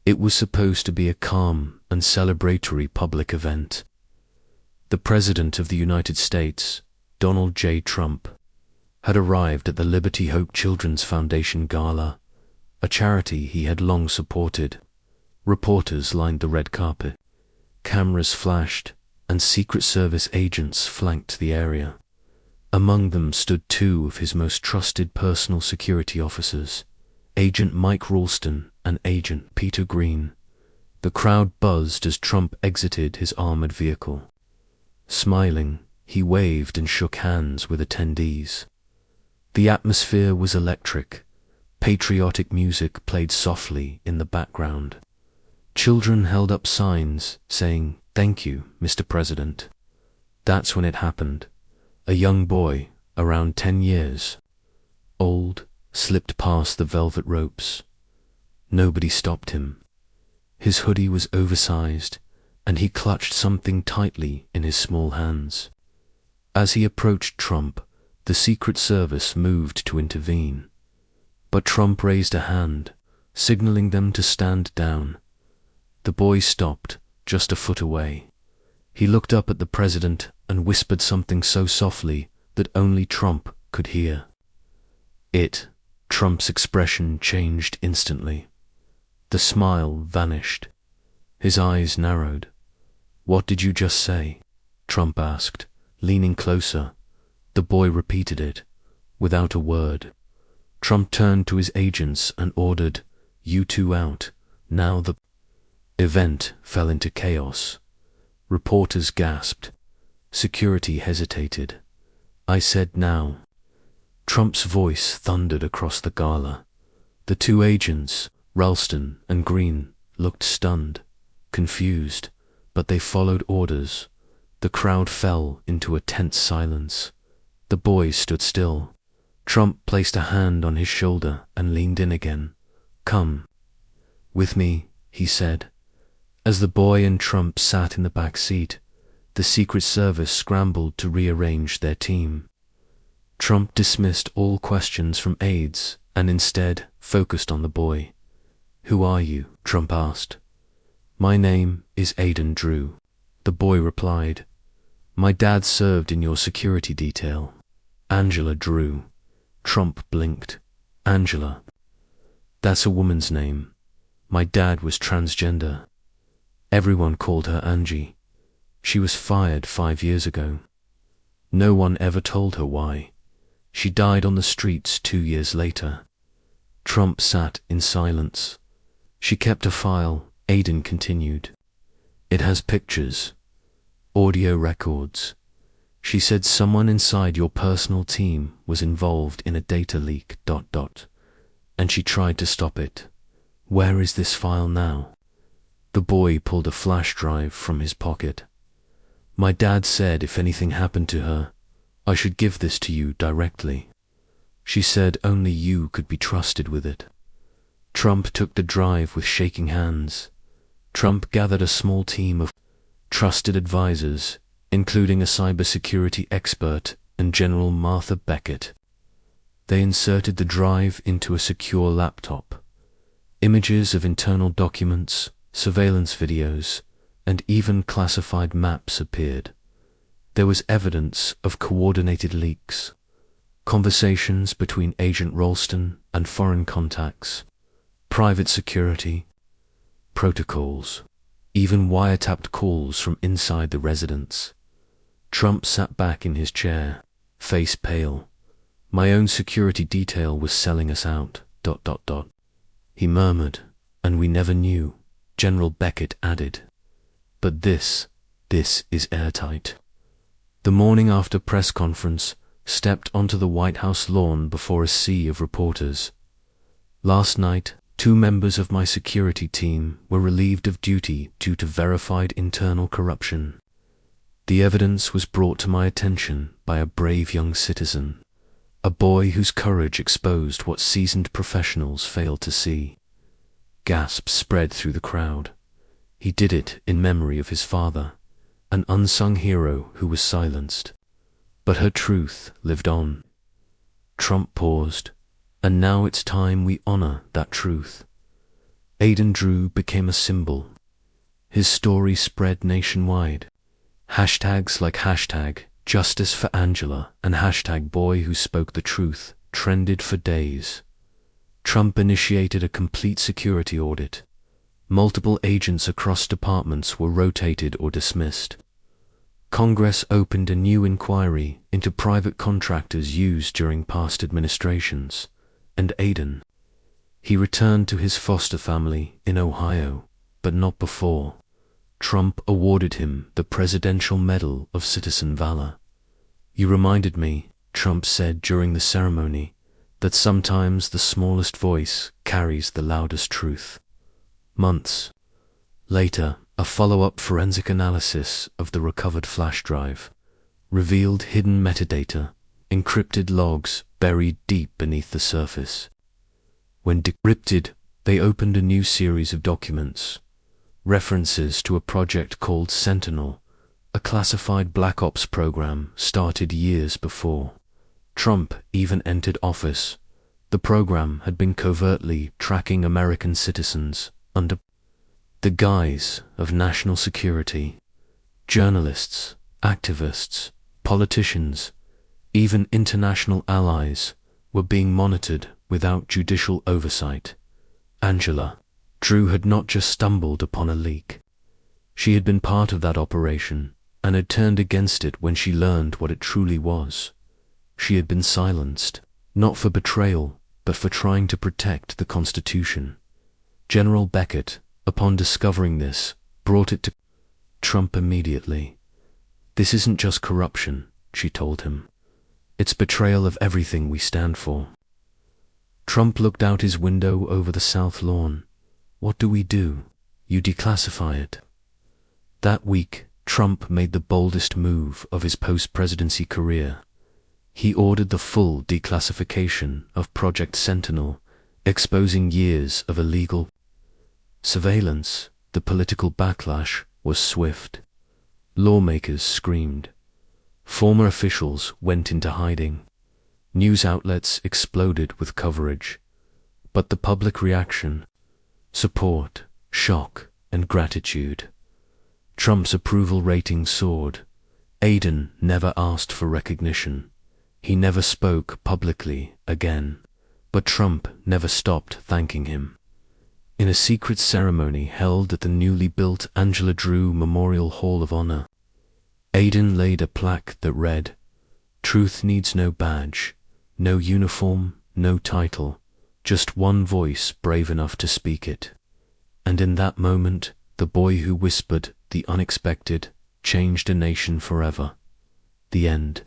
It was supposed to be a calm and celebratory public event. The President of the United States, Donald J. Trump, had arrived at the Liberty Hope Children's Foundation Gala, a charity he had long supported. Reporters lined the red carpet. Cameras flashed, and Secret Service agents flanked the area. Among them stood two of his most trusted personal security officers, Agent Mike Ralston and Agent Peter Green. The crowd buzzed as Trump exited his armored vehicle. Smiling, he waved and shook hands with attendees. The atmosphere was electric. Patriotic music played softly in the background. Children held up signs saying, "Thank you, Mr. President." That's when it happened. A young boy, around 10 years old, slipped past the velvet ropes. Nobody stopped him. His hoodie was oversized, and he clutched something tightly in his small hands. As he approached Trump, the Secret Service moved to intervene. But Trump raised a hand, signaling them to stand down. The boy stopped, just a foot away. He looked up at the president and whispered something so softly that only Trump could hear. Trump's expression changed instantly. The smile vanished. His eyes narrowed. "What did you just say?" Trump asked, leaning closer. The boy repeated it, without a word. Trump turned to his agents and ordered, "You two out, now." The event fell into chaos. Reporters gasped. Security hesitated. "I said now." Trump's voice thundered across the gala. The two agents, Ralston and Green, looked stunned, confused, but they followed orders. The crowd fell into a tense silence. The boy stood still. Trump placed a hand on his shoulder and leaned in again. "Come with me," he said. As the boy and Trump sat in the back seat, the Secret Service scrambled to rearrange their team. Trump dismissed all questions from aides and instead focused on the boy. "Who are you?" Trump asked. "My name is Aiden Drew," the boy replied. "My dad served in your security detail." "Angela Drew." Trump blinked. "Angela. That's a woman's name. My dad was transgender. Everyone called her Angie. She was fired 5 years ago. No one ever told her why. She died on the streets 2 years later." Trump sat in silence. "She kept a file," Aiden continued. "It has pictures, audio records. She said someone inside your personal team was involved in a data leak, ... and she tried to stop it. Where is this file now?" The boy pulled a flash drive from his pocket. "My dad said if anything happened to her, I should give this to you directly. She said only you could be trusted with it." Trump took the drive with shaking hands. Trump gathered a small team of trusted advisors, including a cybersecurity expert and General Martha Beckett. They inserted the drive into a secure laptop. Images of internal documents, surveillance videos, and even classified maps appeared. There was evidence of coordinated leaks, conversations between Agent Ralston and foreign contacts, private security, protocols, even wiretapped calls from inside the residence. Trump sat back in his chair, face pale. "My own security detail was selling us out, ... He murmured, "And we never knew," General Beckett added. "But this is airtight." The morning after press conference stepped onto the White House lawn before a sea of reporters. "Last night, 2 members of my security team were relieved of duty due to verified internal corruption. The evidence was brought to my attention by a brave young citizen, a boy whose courage exposed what seasoned professionals failed to see." Gasps spread through the crowd. He did it in memory of his father, an unsung hero who was silenced. But her truth lived on. Trump paused, "And now it's time we honor that truth." Aiden Drew became a symbol. His story spread nationwide. Hashtags like hashtag Justice for Angela and hashtag Boy Who Spoke the Truth trended for days. Trump initiated a complete security audit. Multiple agents across departments were rotated or dismissed. Congress opened a new inquiry into private contractors used during past administrations, and Aiden. He returned to his foster family in Ohio, but not before. Trump awarded him the Presidential Medal of Citizen Valor. "You reminded me," Trump said during the ceremony, "that sometimes the smallest voice carries the loudest truth." Months later, a follow-up forensic analysis of the recovered flash drive revealed hidden metadata, encrypted logs buried deep beneath the surface. When decrypted, they opened a new series of documents, references to a project called Sentinel, a classified Black Ops program started years before Trump even entered office. The program had been covertly tracking American citizens under the guise of national security. Journalists, activists, politicians, even international allies were being monitored without judicial oversight. Angela Drew had not just stumbled upon a leak. She had been part of that operation and had turned against it when she learned what it truly was. She had been silenced, not for betrayal, but for trying to protect the Constitution. General Beckett, upon discovering this, brought it to Trump immediately. "This isn't just corruption," she told him. "It's betrayal of everything we stand for." Trump looked out his window over the South Lawn. "What do we do? You declassify it." That week, Trump made the boldest move of his post-presidency career. He ordered the full declassification of Project Sentinel, exposing years of illegal surveillance. The political backlash was swift. Lawmakers screamed. Former officials went into hiding. News outlets exploded with coverage. But the public reaction, support, shock, and gratitude. Trump's approval rating soared. Aiden never asked for recognition. He never spoke publicly again. But Trump never stopped thanking him. In a secret ceremony held at the newly built Angela Drew Memorial Hall of Honor, Aiden laid a plaque that read, "Truth needs no badge, no uniform, no title, just one voice brave enough to speak it." And in that moment, the boy who whispered the unexpected changed a nation forever. The end.